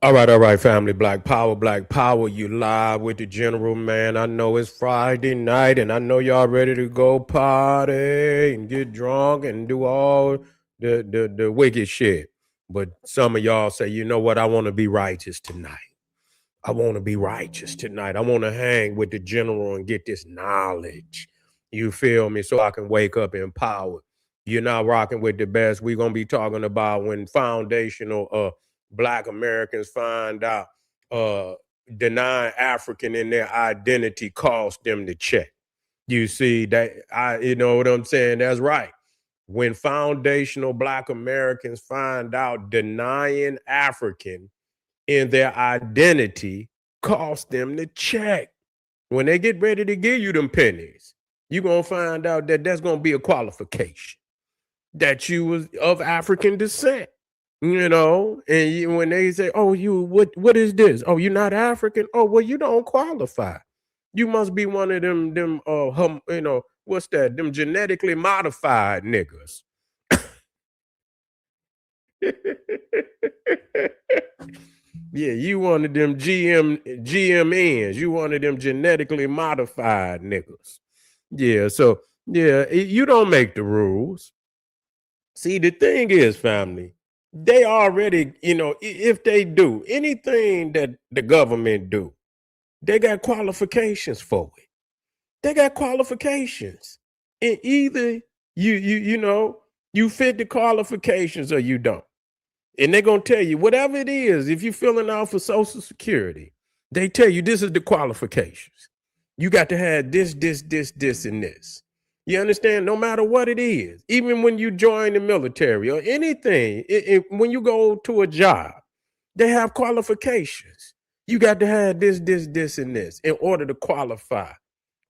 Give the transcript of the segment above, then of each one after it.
All right, family. Black Power. You live with the general, man. I know it's Friday night, and I know y'all ready to go party and get drunk and do all the wicked shit. But some of y'all say, you know what? I want to be righteous tonight. I want to be righteous tonight. I want to hang with the general and get this knowledge. You feel me? So I can wake up empowered. You're not rocking with the best. We're gonna be talking about when foundational black Americans find out uh denying African in their identity cost them the check. You see that you know what I'm saying? That's right. When foundational black Americans find out denying African in their identity cost them the check. When they get ready to give you them pennies, you're going to find out that that's going to be a qualification that you was of African descent. You know, and when they say, "Oh, what is this? Oh, you're not African. Oh, well, you don't qualify. You must be one of what's that? Them genetically modified niggas." Yeah, you one of them GMNs. You one of them genetically modified niggas. Yeah, so yeah, you don't make the rules. See, the thing is, family, they already, if they do anything that the government do, they got qualifications for it. They got qualifications. And either you fit the qualifications or you don't. And they're gonna tell you whatever it is. If you're filling out for Social Security, they tell you this is the qualifications. You got to have this, and this. You understand? No matter what it is, even when you join the military or anything, when you go to a job, they have qualifications. You got to have this, and this in order to qualify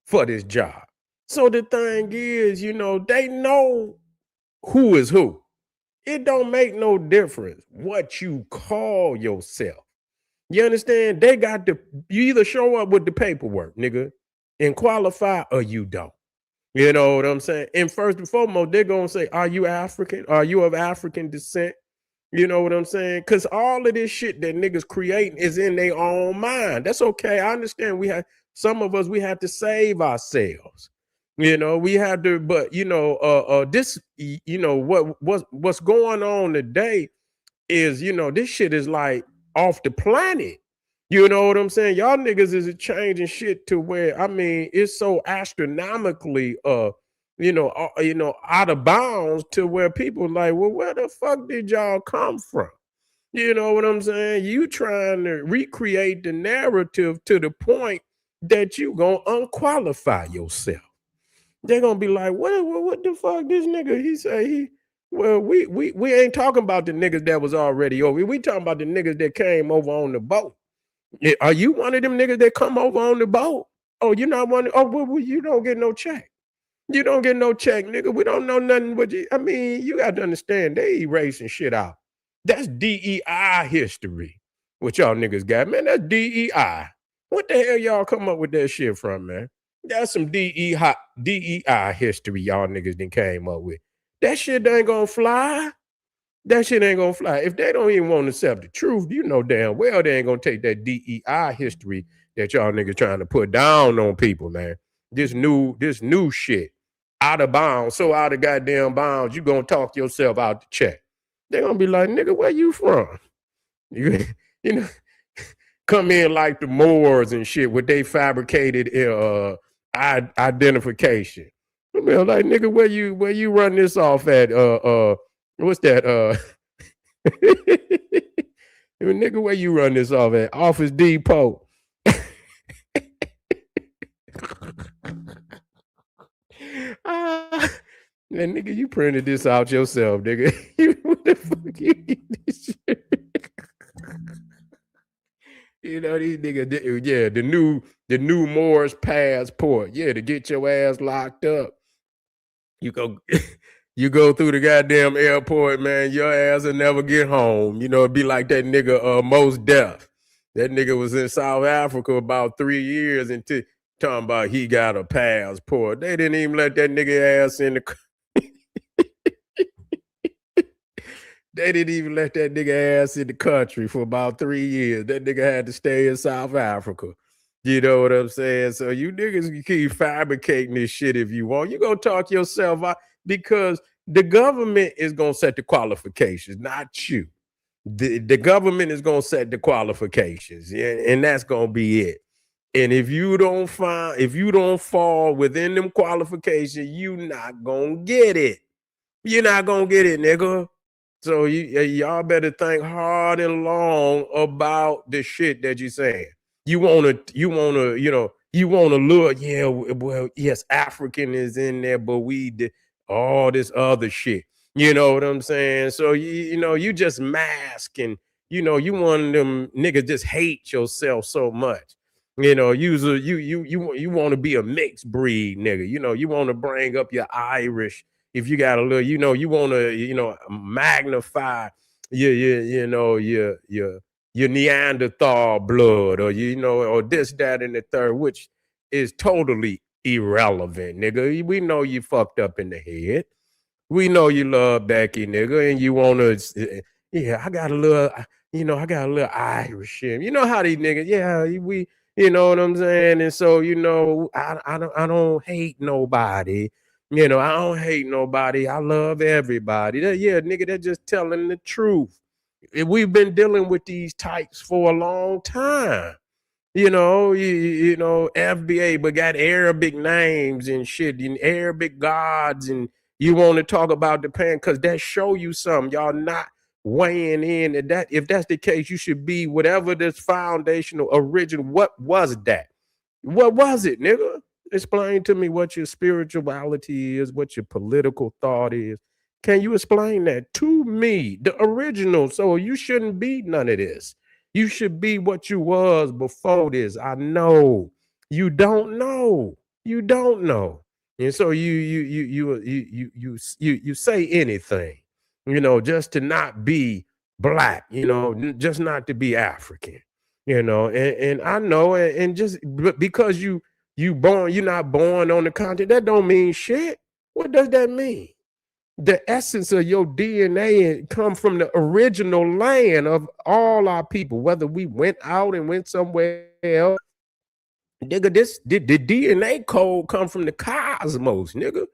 for this job. So the thing is, they know who is who. It don't make no difference what you call yourself. You understand? They got to, you either show up with the paperwork, nigga, and qualify or you don't. You know what I'm saying? And first and foremost, they're going to say, are you African? Are you of African descent? You know what I'm saying? Because all of this shit that niggas creating is in their own mind. That's okay. I understand some of us, we have to save ourselves. We have to, but this, what's going on today is, this shit is like off the planet. You know what I'm saying? Y'all niggas is changing shit to where, I mean, it's so astronomically out of bounds to where people like, well, where the fuck did y'all come from? You know what I'm saying? You trying to recreate the narrative to the point that you gonna unqualify yourself. They're gonna be like, what the fuck this nigga? He say we ain't talking about the niggas that was already over. We talking about the niggas that came over on the boat. Are you one of them niggas that come over on the boat? Oh, you're not one. Oh, well, you don't get no check. You don't get no check, nigga. We don't know nothing but you. I mean, you got to understand, they erasing shit out. That's DEI history. What y'all niggas got, man? That's DEI. What the hell y'all come up with that shit from, man? That's some DEI history y'all niggas done came up with. That shit ain't gonna fly. That shit ain't gonna fly. If they don't even want to accept the truth, you know damn well they ain't gonna take that DEI history that y'all niggas trying to put down on people, man. This new shit out of bounds, so out of goddamn bounds, you gonna talk yourself out the check. They gonna be like, nigga, where you from? You know, come in like the Moors and shit with they fabricated identification. I mean, like, nigga, where you run this off at? What's that? Nigga, where you run this off at? Office Depot. Nigga, you printed this out yourself, nigga. What the fuck you get this shit? These niggas, yeah, the new Morris passport. Yeah, to get your ass locked up. You go you go through the goddamn airport, man, your ass will never get home. It'd be like that nigga Most Def. That nigga was in South Africa about 3 years until talking about he got a passport. They didn't even let that nigga ass in the They didn't even let that nigga ass in the country for about 3 years. That nigga had to stay in South Africa. You know what I'm saying? So you niggas can keep fabricating this shit if you want. You gonna talk yourself out because the government is gonna set the qualifications, not you. The government is gonna set the qualifications, and that's gonna be it. And if you don't fall within them qualifications, you not gonna get it. You're not gonna get it, nigga. So y'all better think hard and long about the shit that you're saying. You wanna, you wanna look, yeah, well, yes, African is in there, but we did all this other shit. You know what I'm saying? So you just mask and you one of them niggas just hate yourself so much. You want to be a mixed breed nigga. You want to bring up your Irish if you got a little, you want to, magnify your Neanderthal blood or or this, that, and the third, which is totally irrelevant, nigga. We know you fucked up in the head. We know you love Becky, nigga, and you want to, I got a little, I got a little Irish in. You know how these niggas, we, you know what I'm saying? And so, I don't hate nobody. I don't hate nobody. I love everybody. Nigga, they're just telling the truth. We've been dealing with these types for a long time. FBA, but got Arabic names and shit, and Arabic gods, and you want to talk about the PAN because that show you something. Y'all not weighing in at that. If that's the case, you should be whatever this foundational origin. What was that? What was it, nigga? Explain to me what your spirituality is, what your political thought is. Can you explain that to me, the original? So you shouldn't be none of this. You should be what you was before this. I know. You don't know. You don't know. And so you say anything, just to not be black, just not to be African, and I know, and just because you're not born on the continent, that don't mean shit. What does that mean? The essence of your DNA come from the original land of all our people, whether we went out and went somewhere else. Nigga, the DNA code come from the cosmos, nigga.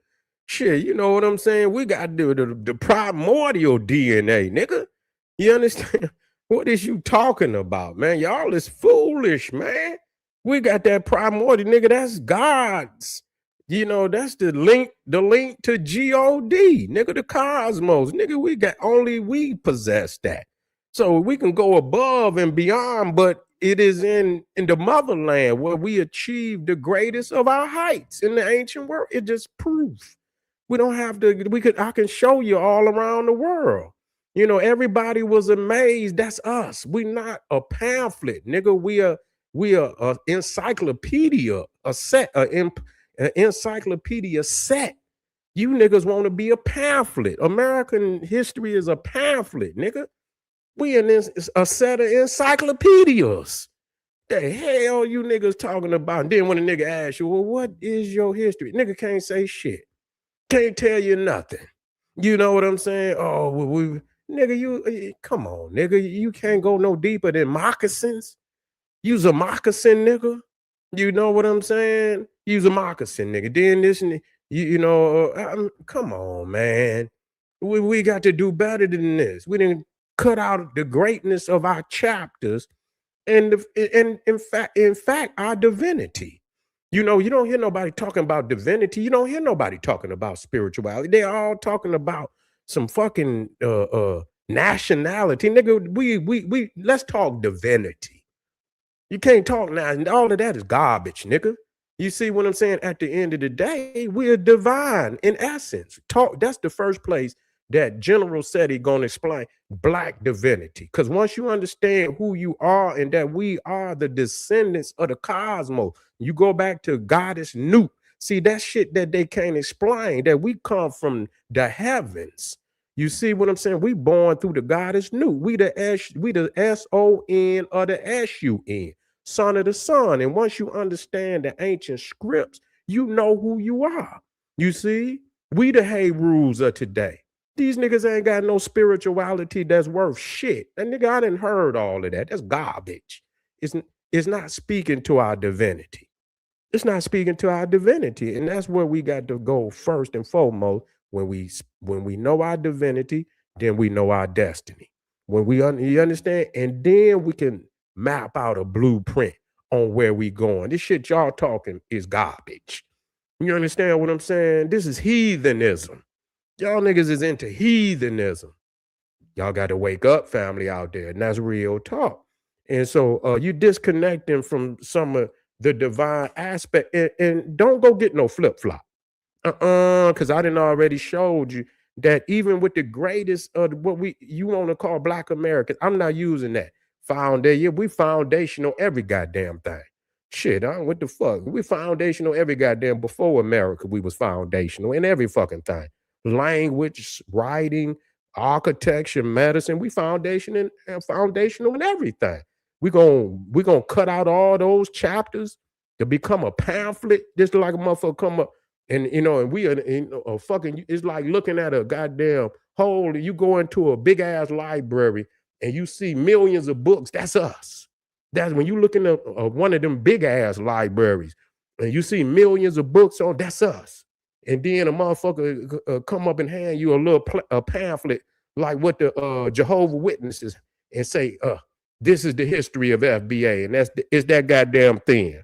Shit, you know what I'm saying? We got the primordial DNA, nigga. You understand? What is you talking about, man? Y'all is foolish, man. We got that primordial, nigga. That's God's. That's the link to God, nigga, the cosmos. Nigga, we possess that. So we can go above and beyond, but it is in the motherland where we achieve the greatest of our heights in the ancient world. It just proves. We don't have to, I can show you all around the world. Everybody was amazed. That's us. We not a pamphlet, nigga. We are an encyclopedia, an encyclopedia set. You niggas want to be a pamphlet. American history is a pamphlet, nigga. We in a set of encyclopedias. The hell you niggas talking about? And then when a nigga asks you, well, what is your history? Nigga can't say shit. Can't tell you nothing. You know what I'm saying? Oh, nigga, come on, nigga. You can't go no deeper than moccasins. Use a moccasin, nigga. You know what I'm saying? Use a moccasin, nigga. Then this and come on, man. We got to do better than this. We didn't cut out the greatness of our chapters and in fact our divinity. You don't hear nobody talking about divinity. You don't hear nobody talking about spirituality. They're all talking about some fucking nationality. Nigga, we let's talk divinity. You can't talk now. And all of that is garbage, nigga. You see what I'm saying? At the end of the day, we're divine in essence. That's the first place that generalseti gonna explain black divinity. Because once you understand who you are and that we are the descendants of the cosmos, you go back to goddess Nut. See, that shit that they can't explain, that we come from the heavens. You see what I'm saying? We born through the goddess Nut. We the S-O-N or the S-U-N, son of the sun. And once you understand the ancient scripts, you know who you are. You see, we the Hey rules of today. These niggas ain't got no spirituality that's worth shit. That nigga, I done heard all of that. That's garbage. It's, it's not speaking to our divinity. It's not speaking to our divinity. And that's where we got to go first and foremost. When we know our divinity, then we know our destiny. When you understand, and then we can map out a blueprint on where we going. This shit y'all talking is garbage. You understand what I'm saying? This is heathenism. Y'all niggas is into heathenism. Y'all got to wake up, family out there, and that's real talk. And so you disconnecting from some of the divine aspect, and don't go get no flip-flop. Because I didn't already showed you that even with the greatest of what you want to call Black Americans, I'm not using that. Yeah, we foundational every goddamn thing. Shit, what the fuck? We foundational every goddamn before America. We was foundational in every fucking thing. Language, writing, architecture, medicine. We foundational in everything. We gonna cut out all those chapters to become a pamphlet, just like a motherfucker come up. And and we are fucking. It's like looking at a goddamn hole. You go into a big ass library and you see millions of books. That's us. That's when you look in one of them big ass libraries and you see millions of books on. That's us. And then a motherfucker come up and hand you a little pamphlet like what the Jehovah Witnesses and say, this is the history of FBA, and it's that goddamn thing.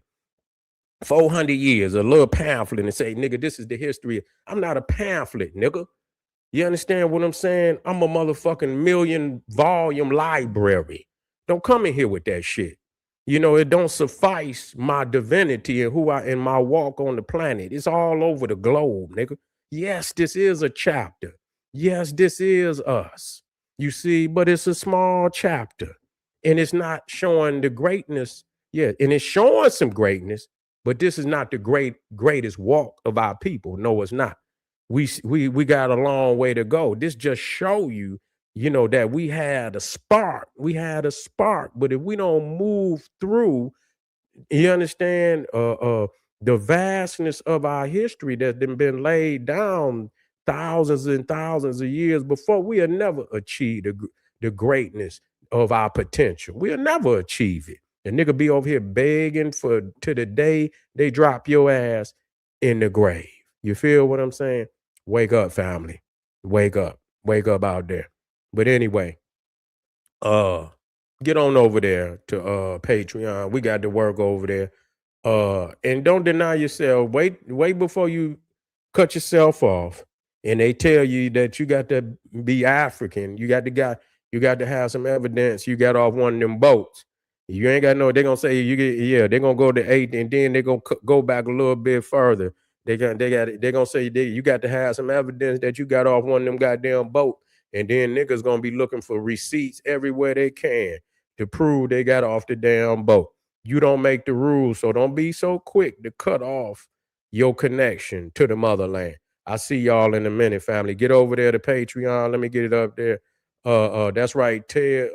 400 years, a little pamphlet, and say, nigga, this is the history. I'm not a pamphlet, nigga. You understand what I'm saying? I'm a motherfucking million volume library. Don't come in here with that shit. It don't suffice my divinity and who I in my walk on the planet. It's all over the globe, nigga. Yes, this is a chapter. Yes, this is us. You see, but it's a small chapter. And it's not showing the greatness. Yeah, and it's showing some greatness, but this is not the greatest walk of our people. No, it's not. We got a long way to go. This just show you, that we had a spark. We had a spark, but if we don't move through, you understand, the vastness of our history that's been laid down thousands and thousands of years before, we'll never achieve the greatness of our potential. We'll never achieve it. The nigga be over here begging to the day they drop your ass in the grave. You feel what I'm saying? Wake up, family. Wake up. Wake up out there. But anyway, get on over there to Patreon. We got to work over there. And don't deny yourself. Wait before you cut yourself off. And they tell you that you got to be African. You got to have some evidence you got off one of them boats. You ain't got no, they're gonna say they're gonna go to 8 and then they're gonna go back a little bit further. They're gonna say you got to have some evidence that you got off one of them goddamn boat. And then niggas gonna be looking for receipts everywhere they can to prove they got off the damn boat. You don't make the rules, so don't be so quick to cut off your connection to the motherland. I see y'all in a minute, family. Get over there to Patreon. Let me get it up there. That's right, Ted.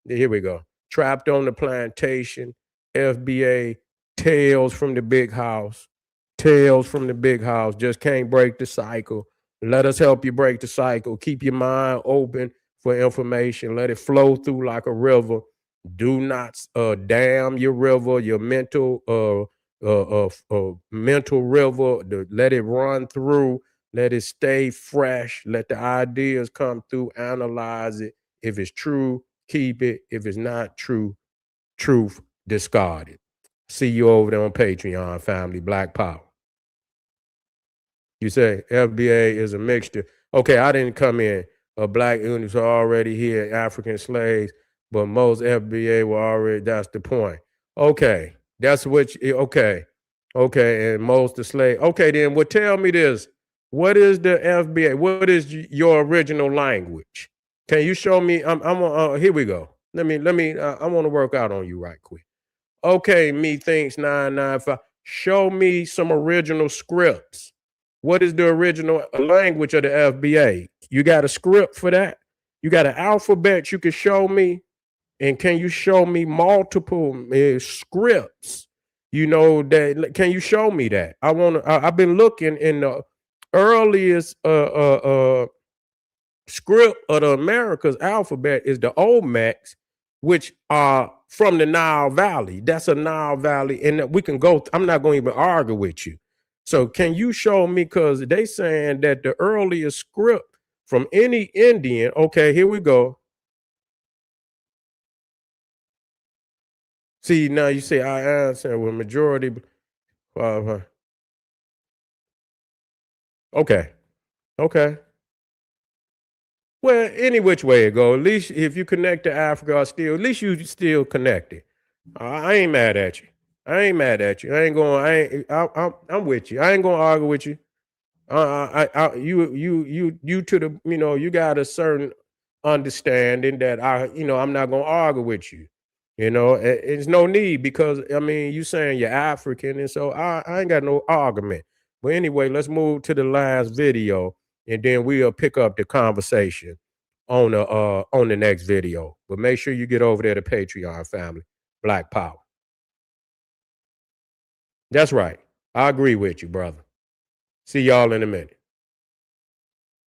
Here we go. Trapped on the Plantation, FBA, Tales from the Big House. Tales from the Big House. Just can't break the cycle. Let us help you break the cycle. Keep your mind open for information. Let it flow through like a river. Do not dam your river, your mental mental river. Let it run through. Let it stay fresh. Let the ideas come through. Analyze it. If it's true, keep it. If it's not true, truth, discard it. See you over there on Patreon, family. Black Power. You say FBA is a mixture. Okay, I didn't come in. Black units are already here, African slaves, but most FBA were already, that's the point. Okay, that's what, okay, and most the slaves. Okay, then, well, tell me this. What is the FBA? What is your original language? Can you show me? Here we go. Let me, I want to work out on you right quick. Okay, methinks 995. Show me some original scripts. What is the original language of the FBA? You got a script for that? You got an alphabet you can show me? And can you show me multiple scripts? That, can you show me that? I've been looking in the earliest script of the Americas alphabet is the Olmecs, which are from the Nile Valley. That's a Nile Valley, and we can go. I'm not going to even argue with you. So can you show me? Because they saying that the earliest script from any Indian. Okay, here we go. See, now you say I answer with majority. Okay, okay. Well, any which way it go, at least if you connect to Africa, still at least you still connected. I ain't mad at you. I ain't mad at you. I ain't going. I'm with you. I ain't gonna argue with you. You to the, you got a certain understanding that I'm not gonna argue with you. It's no need, because I mean, you saying you're African, and so I ain't got no argument. But anyway, let's move to the last video, and then we'll pick up the conversation on the next video. But make sure you get over there to Patreon, family. Black Power. That's right. I agree with you, brother. See y'all in a minute.